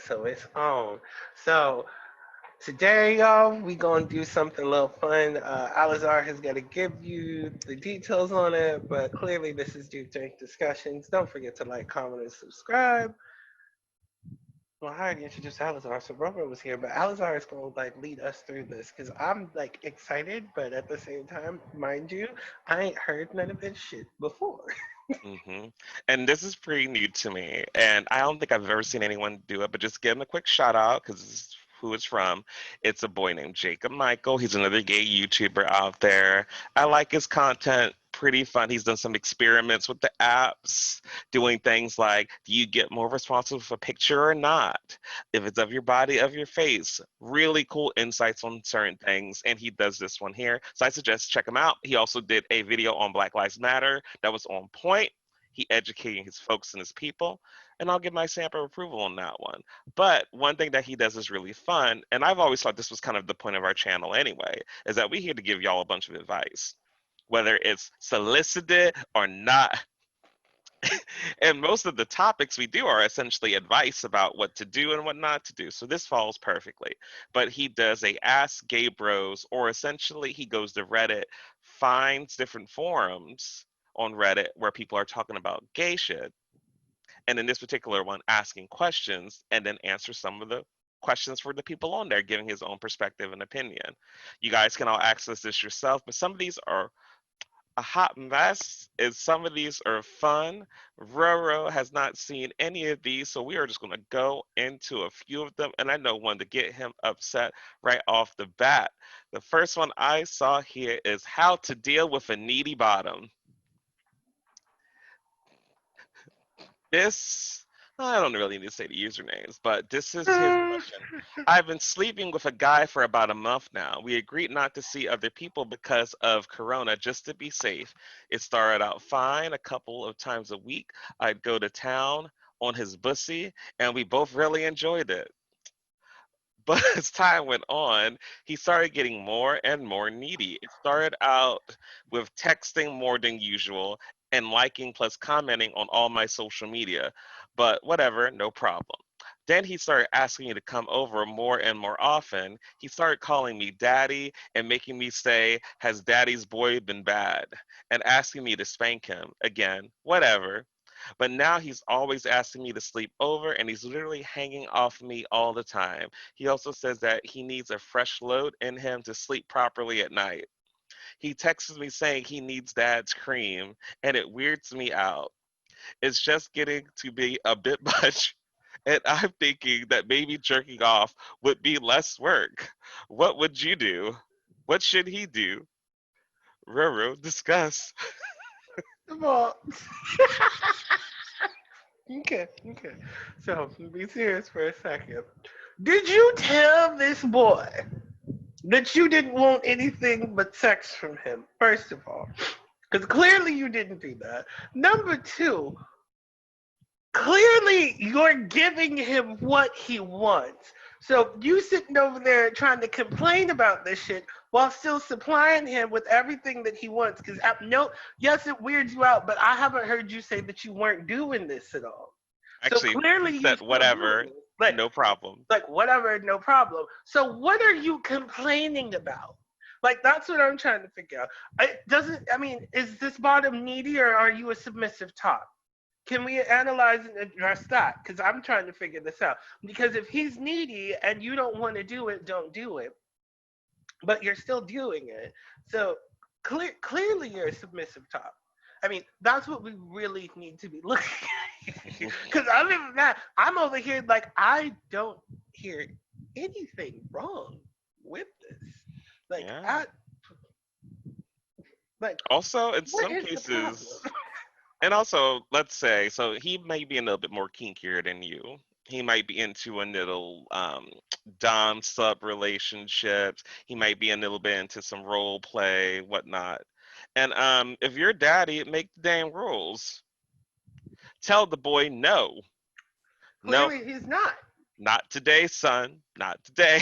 so it's on. So today, y'all, we gonna do something a little fun. Alizar has got to give you the details on it, but clearly this is Deep Drink Discussions. Don't forget to like, comment, and subscribe. Well, I already introduced Alizar, so Robert was here, but Alizar is gonna like lead us through this because I'm like excited, but at the same time, mind you, I ain't heard none of this shit before. hmm And this is pretty new to me, and I don't think I've ever seen anyone do it. But just give him a quick shout out because this is who it's from. It's a boy named Jacob Michael. He's another gay YouTuber out there. I like his content. Pretty fun. He's done some experiments with the apps, doing things like, do you get more responsive with a picture or not? If it's of your body, of your face. Really cool insights on certain things, and he does this one here. So I suggest check him out. He also did a video on Black Lives Matter that was on point. He educating his folks and his people, and I'll give my stamp of approval on that one. But one thing that he does is really fun, and I've always thought this was kind of the point of our channel anyway, is that we're here to give y'all a bunch of advice, whether it's solicited or not. And most of the topics we do are essentially advice about what to do and what not to do. So this falls perfectly. But he does a Ask Gay Bros, or essentially he goes to Reddit, finds different forums on Reddit where people are talking about gay shit, and in this particular one, asking questions and then answer some of the questions for the people on there, giving his own perspective and opinion. You guys can all access this yourself, but some of these are a hot mess, and some of these are fun. RoRo has not seen any of these, so we are just going to go into a few of them, and I know one to get him upset right off the bat. The first one I saw here is how to deal with a needy bottom. This, I don't really need to say the usernames, but this is his question. I've been sleeping with a guy for about a month now. We agreed not to see other people because of Corona, just to be safe. It started out fine. A couple of times a week, I'd go to town on his bussy, and we both really enjoyed it. But as time went on, he started getting more and more needy. It started out with texting more than usual and liking plus commenting on all my social media. But whatever, no problem. Then he started asking me to come over more and more often. He started calling me daddy and making me say, has daddy's boy been bad? And asking me to spank him. Again, whatever. But now he's always asking me to sleep over, and he's literally hanging off me all the time. He also says that he needs a fresh load in him to sleep properly at night. He texts me saying he needs dad's cream, and it weirds me out. It's just getting to be a bit much. And I'm thinking that maybe jerking off would be less work. What would you do? What should he do? Ruru, discuss. Well, okay, okay. So be serious for a second. Did you tell this boy that you didn't want anything but sex from him? First of all, because clearly you didn't do that. Number two, clearly you're giving him what he wants. So you sitting over there trying to complain about this shit while still supplying him with everything that he wants. Because no, yes, it weirds you out, but I haven't heard you say that you weren't doing this at all. So Actually, he clearly you said still doing whatever, this. no problem. Like whatever, no problem. So what are you complaining about? Like that's what I'm trying to figure out. It doesn't. I mean, is this bottom needy or are you a submissive top? Can we analyze and address that? Because I'm trying to figure this out. Because if he's needy and you don't want to do it, don't do it. But you're still doing it. So clearly you're a submissive top. I mean, that's what we really need to be looking at. Because other than that, I'm over here like I don't hear anything wrong with this. Like Yeah. I like Also, in what some is the problem? cases, and also, let's say, so he may be a little bit more kinkier than you. He might be into a little dom sub relationships. He might be a little bit into some role play, whatnot. And if you're daddy, make the damn rules. Tell the boy no, no, Clearly he's not. not today, son, not today.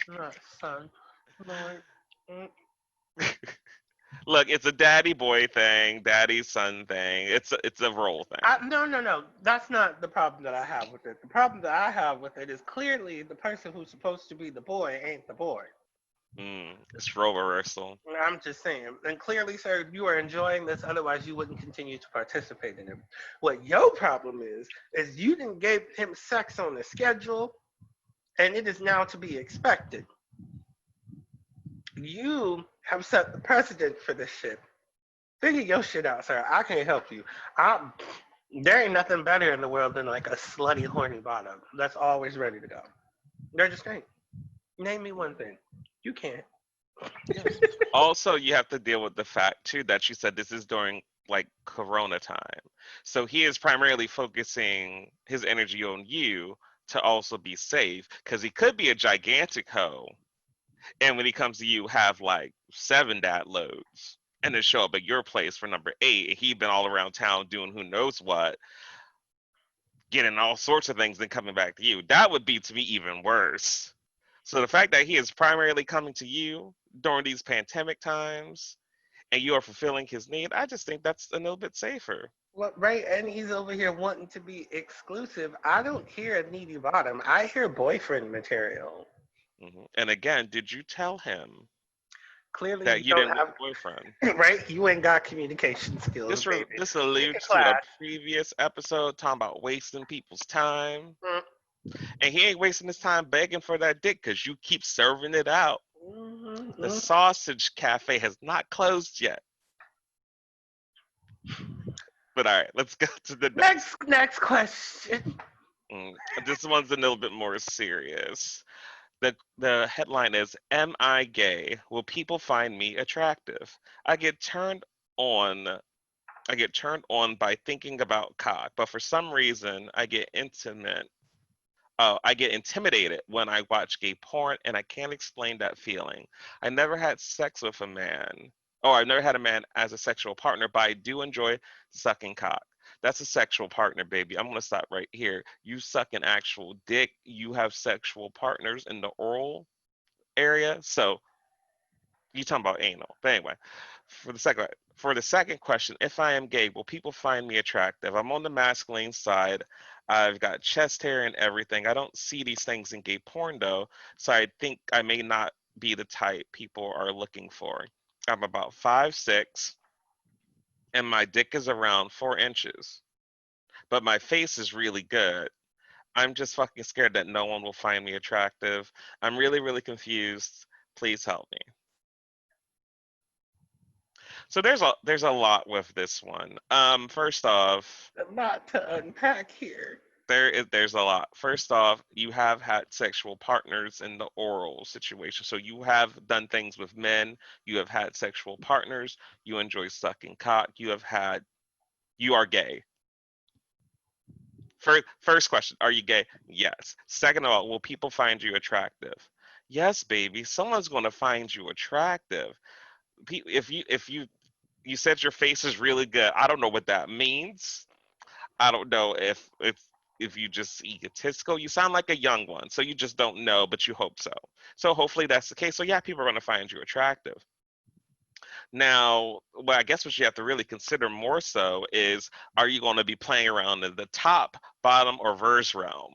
Not son. Lord. Mm. Look, it's a daddy boy thing, daddy son thing. It's a role thing. No. That's not the problem that I have with it. The problem that I have with it is clearly the person who's supposed to be the boy ain't the boy. It's role reversal. I'm just saying. And clearly, sir, you are enjoying this. Otherwise, you wouldn't continue to participate in it. What your problem is you didn't give him sex on the schedule, and it is now to be expected. You have set the precedent for this shit. Figure your shit out, sir. I can't help you. I, there ain't nothing better in the world than like a slutty, horny bottom that's always ready to go. There just ain't. Name me one thing. You can't. Yes. Also, you have to deal with the fact too that you said this is during like Corona time. So he is primarily focusing his energy on you to also be safe because he could be a gigantic hoe, and when he comes to you, have like 7 dad loads, and then show up at your place for number 8. And he been all around town doing who knows what, getting all sorts of things, then coming back to you. That would be to me even worse. So the fact that he is primarily coming to you during these pandemic times and you are fulfilling his need, I just think that's a little bit safer. Well, right, and he's over here wanting to be exclusive. I don't hear a needy bottom. I hear boyfriend material. And again, did you tell him Clearly, that you you don't didn't want have a boyfriend? right. You ain't got communication skills, baby. This Take a alludes to a class. previous episode talking about wasting people's time. Mm, And he ain't wasting his time begging for that dick because you keep serving it out. The mm. sausage cafe has not closed yet. But all right, let's go to the next. Next question. Mm, this one's a little bit more serious. The headline is, "Am I gay? Will people find me attractive? I get turned on I get turned on by thinking about cock, but for some reason I get intimidated when I watch gay porn, and I can't explain that feeling. I never had sex with a man. Oh, I've never had a man as a sexual partner, but I do enjoy sucking cock. That's a sexual partner, baby. I'm going to stop right here. You suck an actual dick. You have sexual partners in the oral area. So you talking about anal. But anyway, for the second question, if I am gay, will people find me attractive? I'm on the masculine side. I've got chest hair and everything. I don't see these things in gay porn though, so I think I may not be the type people are looking for. I'm about 5'6", and my dick is around 4 inches, but my face is really good. I'm just fucking scared that no one will find me attractive. I'm really, really confused. Please help me. So there's a lot with this one. First off, A lot to unpack here. there's a lot. First off, you have had sexual partners in the oral situation. So you have done things with men, you have had sexual partners, you enjoy sucking cock, you are gay. First question, are you gay? Yes. Second of all, will people find you attractive? Yes, baby. Someone's going to find you attractive. If you said your face is really good, I don't know what that means. I don't know if you just egotistical. You sound like a young one, so you just don't know, but you hope so. So hopefully that's the case. So yeah, people are going to find you attractive. Now, well, I guess what you have to really consider more so is, are you going to be playing around in the top, bottom, or verse realm?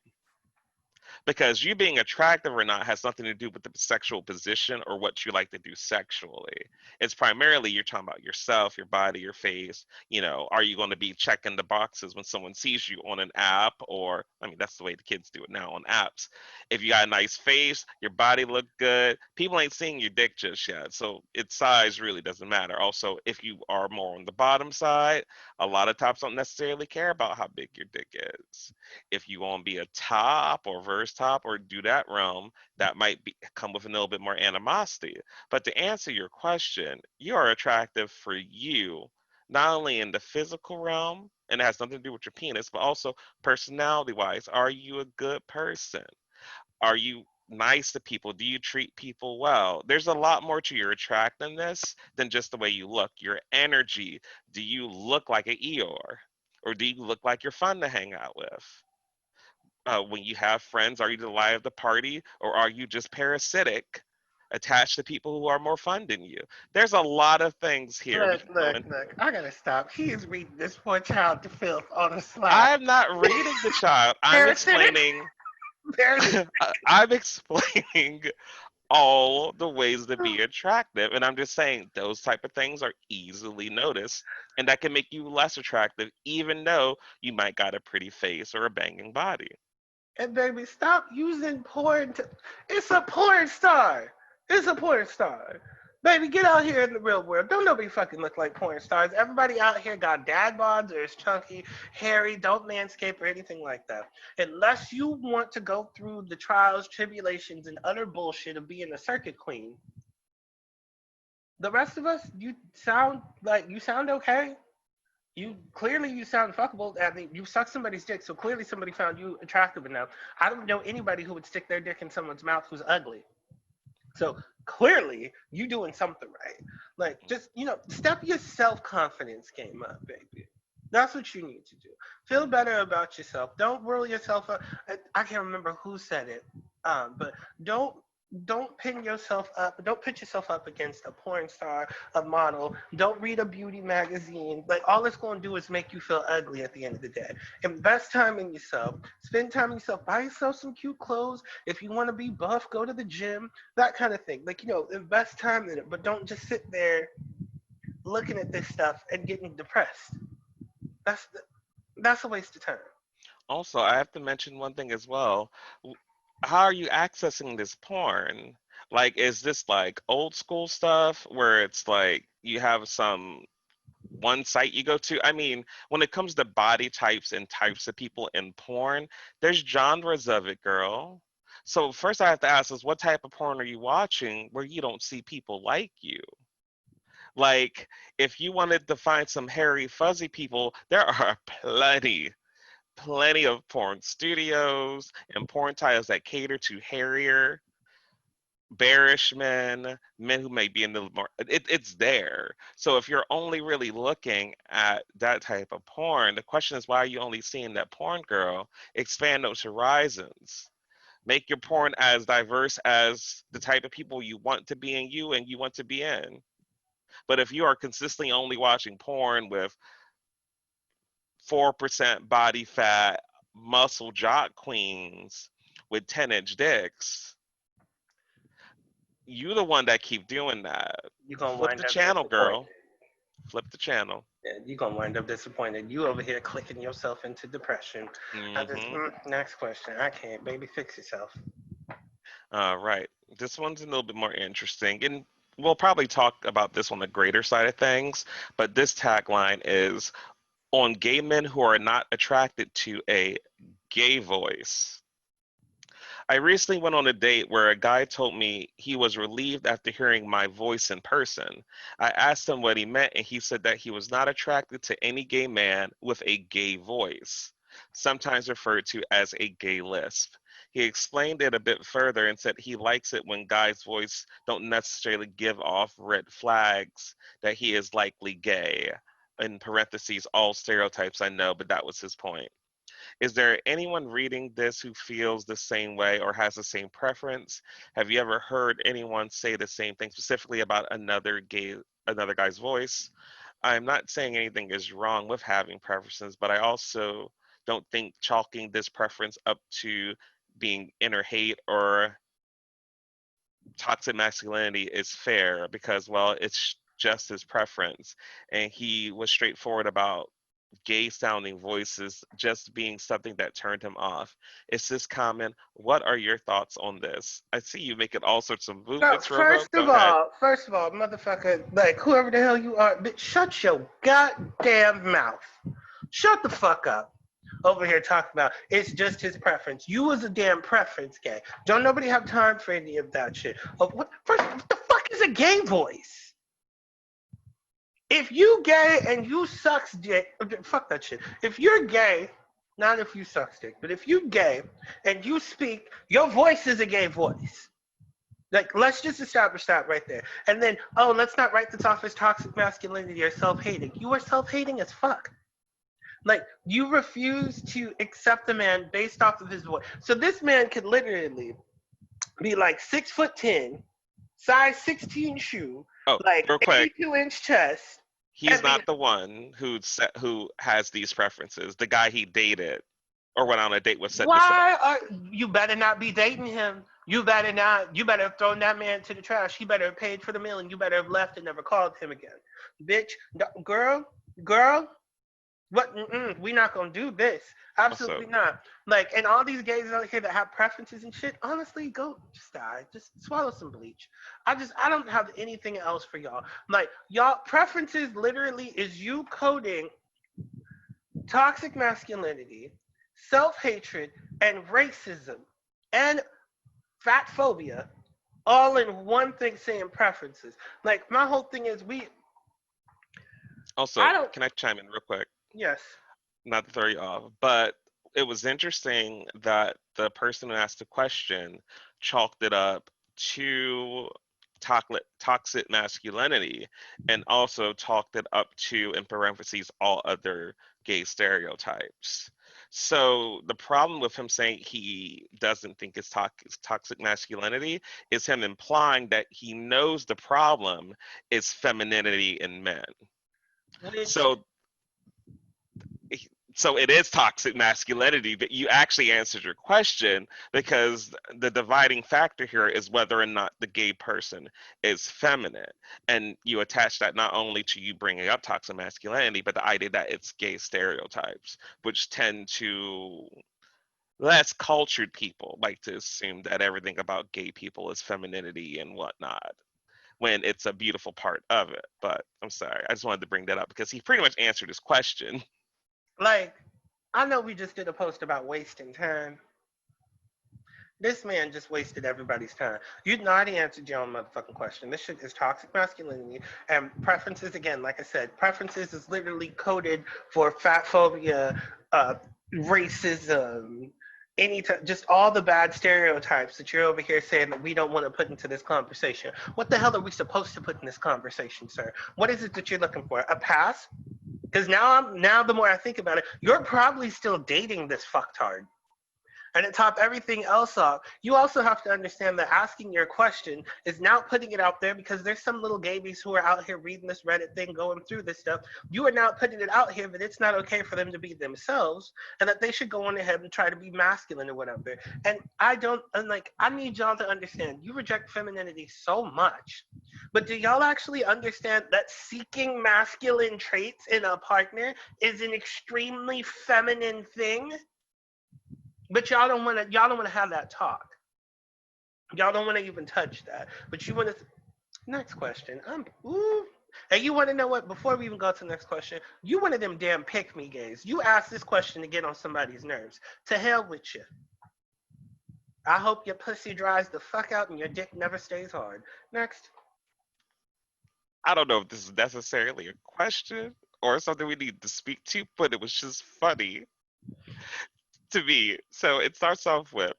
Because you being attractive or not has nothing to do with the sexual position or what you like to do sexually. It's primarily you're talking about yourself, your body, your face. Are you going to be checking the boxes when someone sees you on an app? Or, I mean, that's the way the kids do it now on apps. If you got a nice face, your body look good, people ain't seeing your dick just yet, so its size really doesn't matter. Also, if you are more on the bottom side, a lot of tops don't necessarily care about how big your dick is. If you want to be a top or verse top or do that realm, that might come with a little bit more animosity. But to answer your question, you are attractive for you, not only in the physical realm, and it has nothing to do with your penis, but also personality wise. Are you a good person? Are you nice to people? Do you treat people well? There's a lot more to your attractiveness than just the way you look. Your energy. Do you look like an Eeyore? Or do you look like you're fun to hang out with? When you have friends, are you the life of the party, or are you just parasitic? attached to people who are more fun than you. There's a lot of things here we Look, can go look, into. look. I gotta stop. He is reading this poor child to filth on a slide. I'm not reading the child. I'm Parasitic. explaining. Parasitic. I'm explaining all the ways to be attractive, and I'm just saying those type of things are easily noticed, and that can make you less attractive, even though you might got a pretty face or a banging body. And baby, stop using porn. It's a porn star. It's a porn star. Baby, get out here in the real world. Don't nobody fucking look like porn stars. Everybody out here got dad bods or is chunky, hairy, don't manscape or anything like that. Unless you want to go through the trials, tribulations, and utter bullshit of being a circuit queen. The rest of us, you sound okay. You sound fuckable. I mean, you suck somebody's dick, so clearly somebody found you attractive enough. I don't know anybody who would stick their dick in someone's mouth who's ugly. So clearly you doing something right. Like just step your self confidence game up, baby. That's what you need to do. Feel better about yourself. Don't roll yourself up. I can't remember who said it, but don't don't pin yourself up. Don't put yourself up against a porn star, a model. Don't read a beauty magazine. Like all it's going to do is make you feel ugly at the end of the day. Invest time in yourself. Spend time in yourself. Buy yourself some cute clothes. If you want to be buff, go to the gym. That kind of thing. Like invest time in it, but don't just sit there looking at this stuff and getting depressed. That's that's a waste of time. Also, I have to mention one thing as well. How are you accessing this porn? Like, is this like old school stuff where it's like you have some one site you go to? I mean, when it comes to body types and types of people in porn, there's genres of it, girl. So first I have to ask is what type of porn are you watching where you don't see people like you? Like, if you wanted to find some hairy, fuzzy people, there are plenty of porn studios and porn titles that cater to hairier, bearish men, men who may be in the more. It's there. So if you're only really looking at that type of porn, the question is why are you only seeing that porn, girl? Expand those horizons. Make your porn as diverse as the type of people you want to be in you and you want to be in. But if you are consistently only watching porn with 4% body fat, muscle jock queens with 10-inch dicks, you the one that keep doing that. You're gonna Flip wind the up channel, disappointed. girl. Flip the channel. Yeah, you're gonna wind up disappointed. You over here clicking yourself into depression. Hmm. Next question. I can't, baby. Fix yourself. Right. This one's a little bit more interesting. And we'll probably talk about this on the greater side of things. But this tagline is on gay men who are not attracted to a gay voice. I recently went on a date where a guy told me he was relieved after hearing my voice in person. I asked him what he meant, and he said that he was not attracted to any gay man with a gay voice, sometimes referred to as a gay lisp. He explained it a bit further and said he likes it when guys' voice don't necessarily give off red flags that he is likely gay. In parentheses, all stereotypes I know, but that was his point. Is there anyone reading this who feels the same way or has the same preference? Have you ever heard anyone say the same thing specifically about another guy's voice? I'm not saying anything is wrong with having preferences, but I also don't think chalking this preference up to being inner hate or toxic masculinity is fair because, well, it's just his preference. And he was straightforward about gay sounding voices just being something that turned him off. It's this common. What are your thoughts on this? I see you making all sorts of So movements, Robo. Go ahead. first of all, motherfucker, like whoever the hell you are, bitch, shut your goddamn mouth. Shut the fuck up. Over here talking about it's just his preference. You was a damn preference gay. Don't nobody have time for any of that shit. What the fuck is a gay voice? If you gay and you sucks dick, fuck that shit. If you're gay, not if you suck dick, but if you gay and you speak, your voice is a gay voice. Like, let's just establish that right there. And then, oh, let's not write this off as toxic masculinity or self-hating. You are self-hating as fuck. Like, you refuse to accept a man based off of his voice. So this man could literally be like 6'10", size 16 shoe, Oh, like real quick, 82-inch chest, he's and be not the one who has these preferences. The guy he dated or went on a date with said the same. why are you better not be dating him? You better not. You better have thrown that man to the trash. He better have paid for the meal, and you better have left and never called him again, bitch. Girl, what? We not gonna do this. Also, Absolutely not. Like, and all these gays out here that have preferences and shit. Honestly, go just die. Just swallow some bleach. I don't have anything else for y'all. Like, y'all preferences literally is you coding toxic masculinity, self-hatred, and racism, and fat phobia, all in one thing saying preferences. Like, my whole thing is also, I don't. can I chime in real quick? Yes. Not to throw you off, but it was interesting that the person who asked the question chalked it up to toxic masculinity and also talked it up to, in parentheses, all other gay stereotypes. So the problem with him saying he doesn't think it's toxic masculinity is him implying that he knows the problem is femininity in men. Which So so it is toxic masculinity, but you actually answered your question because the dividing factor here is whether or not the gay person is feminine. And you attach that not only to you bringing up toxic masculinity, but the idea that it's gay stereotypes, which tend to less cultured people like to assume that everything about gay people is femininity and whatnot, when it's a beautiful part of it. But I'm sorry, I just wanted to bring that up because he pretty much answered his question. Like, I know we just did a post about wasting time. This man just wasted everybody's time. You already answered your own motherfucking question. This shit is toxic masculinity and preferences. Again, like I said, preferences is literally coded for fat phobia, racism, just all the bad stereotypes that you're over here saying that we don't want to put into this conversation. What the hell are we supposed to put in this conversation, sir? What is it that you're looking for? A pass? Because now the more I think about it, you're probably still dating this fucktard. And to top everything else off, you also have to understand that asking your question is now putting it out there because there's some little gabies who are out here reading this Reddit thing, going through this stuff. You are now putting it out here that it's not okay for them to be themselves and that they should go on ahead and try to be masculine or whatever. And I need y'all to understand, you reject femininity so much. But do y'all actually understand that seeking masculine traits in a partner is an extremely feminine thing? But y'all don't want to have that talk. Y'all don't want to even touch that. But you want to. Next question. Hey, you want to know what? Before we even go to the next question, you one of them damn pick me gays. You asked this question to get on somebody's nerves. To hell with you. I hope your pussy dries the fuck out and your dick never stays hard. Next. I don't know if this is necessarily a question or something we need to speak to, but it was just funny to me. So it starts off with,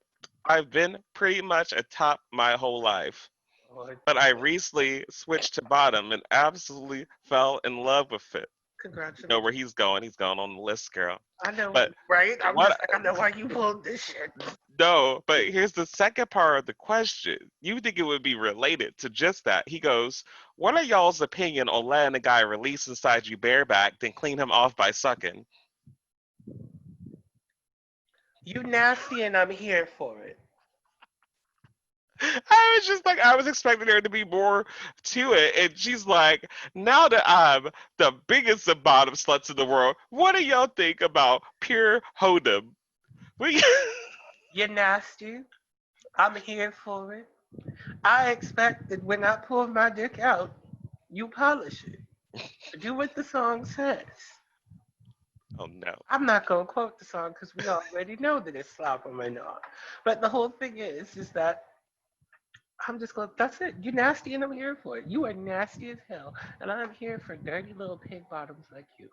I've been pretty much a top my whole life, Lord, but I recently switched to bottom and absolutely fell in love with it. You know congratulations. where he's going? He's going on the list, girl. I know, But right? I'm what? just like, I know why you pulled this shit. No, but here's the second part of the question. You think it would be related to just that? He goes, "What are y'all's opinion on letting a guy release inside you bareback, then clean him off by sucking?" You nasty and I'm here for it. I was just like, I was expecting there to be more to it. And she's like, now that I'm the biggest of bottom sluts in the world, what do y'all think about pure hoedom? We You're nasty. I'm here for it. I expect that when I pull my dick out, you polish it. Do what the song says. Oh no. I'm not gonna quote the song because we already know that it's slap on my knob. But the whole thing is that I'm just going. That's it. You nasty, and I'm here for it. You are nasty as hell, and I'm here for dirty little pig bottoms like you.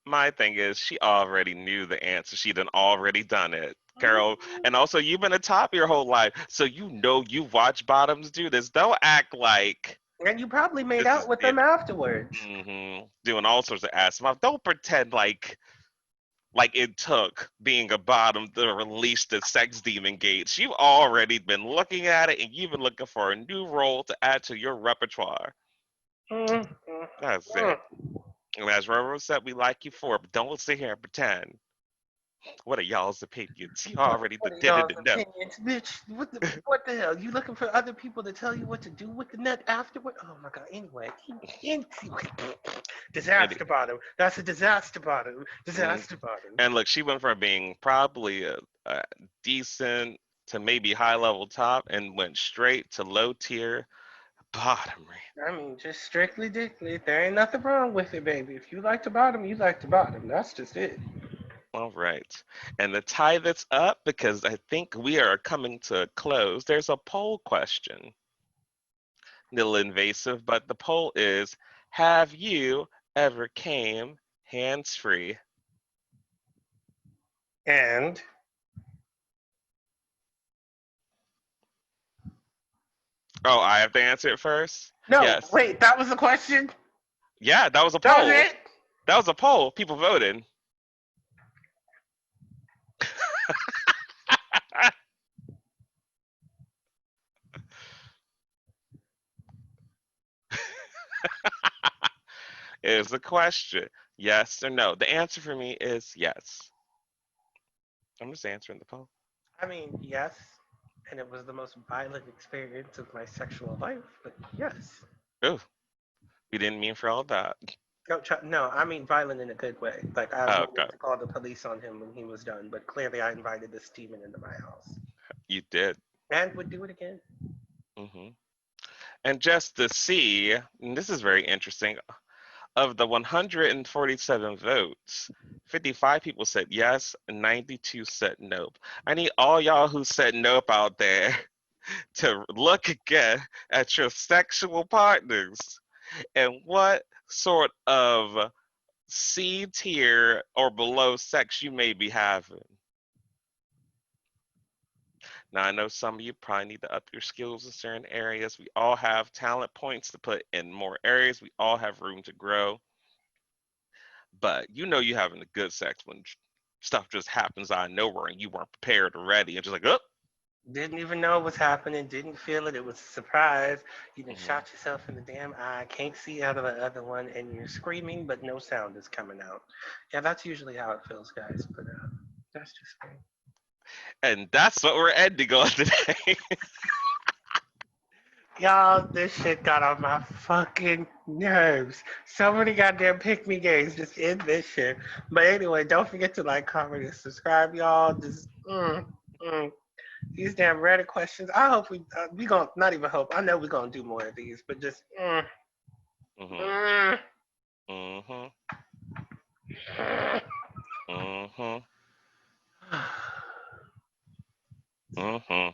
My thing is, she already knew the answer. She done already done it, girl. Mhm. And also, you've been a top your whole life, so you know you watch bottoms do this. Don't act like And you probably made this out is with new. them afterwards. Doing all sorts of ass mouth. Don't pretend like like it took being a bottom to release the sex demon gates. You've already been looking at it and you've been looking for a new role to add to your repertoire. Mm, That's mm. it. And as RoRo said, we like you for it, but don't sit here and pretend. What are y'all's opinions? You already What are did it y'all's enough. opinions, bitch? What the hell? You looking for other people to tell you what to do with the nut afterward? Oh my god. Anyway, And, disaster bottom. That's a disaster bottom. mm, Disaster bottom. and look, she went from being probably a decent to maybe high level top and went straight to low tier bottom. I mean, just strictly dickly. There ain't nothing wrong with it, baby. If you like the bottom, you like the bottom. That's just it. All right. And to tie this up, because I think we are coming to a close, there's a poll question. A little invasive, but the poll is, have you ever came hands-free? And Oh, I have to answer it first? no, Yes. wait, that was the question. Yeah, that was a That was poll. it. That was a poll. People voted. Is the question yes or no? The answer for me is yes. I'm just answering the poll. I mean, yes, and it was the most violent experience of my sexual life. But yes. Ooh, we didn't mean for all that. No, I mean violent in a good way. Like I Oh, wanted God, to call the police on him when he was done, but clearly I invited this demon into my house you did. and would do it again. Hmm. And just to see, and this is very interesting, of the 147 votes, 55 people said yes, and 92 said nope. I need all y'all who said nope out there to look again at your sexual partners and what sort of C tier or below sex you may be having. Now, I know some of you probably need to up your skills in certain areas. We all have talent points to put in more areas. We all have room to grow. But you know you're having a good sex when stuff just happens out of nowhere and you weren't prepared or ready and just like, oh. Didn't even know what was happening. Didn't feel it. It was a surprise. You done Hmm. shot yourself in the damn eye. Can't see out of the other one, and you're screaming, but no sound is coming out. Yeah, that's usually how it feels, guys. But that's just me. And that's what we're ending on today. Y'all, this shit got on my fucking nerves. So many goddamn pick me games just in this shit. But anyway, don't forget to like, comment, and subscribe, y'all. Just these damn Reddit questions. I hope we gonna not even hope. I know we're gonna do more of these, but just Hmm. mm, Hmm. mm. Hmm. Hmm.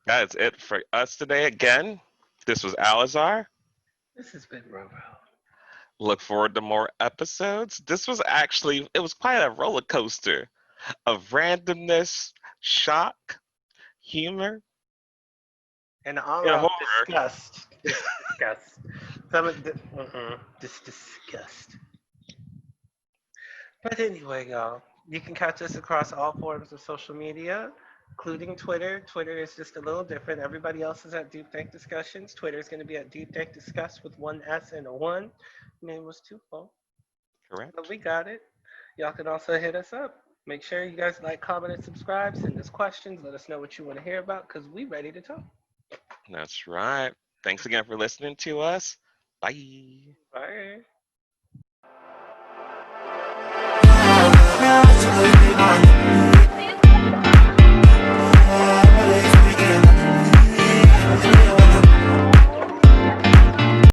That's it for us today. Again, this was Alizar. This has been RoRo. Look forward to more episodes. This was actually, it was quite a roller coaster of randomness, shock, humor, And all and out horror. disgust. Disgust. Some of the, this disgust. But anyway, y'all, you can catch us across all forms of social media, including Twitter. Twitter is just a little different. Everybody else is at Deep Dank Discussions. Twitter is going to be at Deep Dank Discuss with one S and a one. Name was too full, but Correct? we got it. Y'all can also hit us up. Make sure you guys like, comment, and subscribe. Send us questions. Let us know what you want to hear about because we ready to talk. That's right. Thanks again for listening to us. Bye. Bye.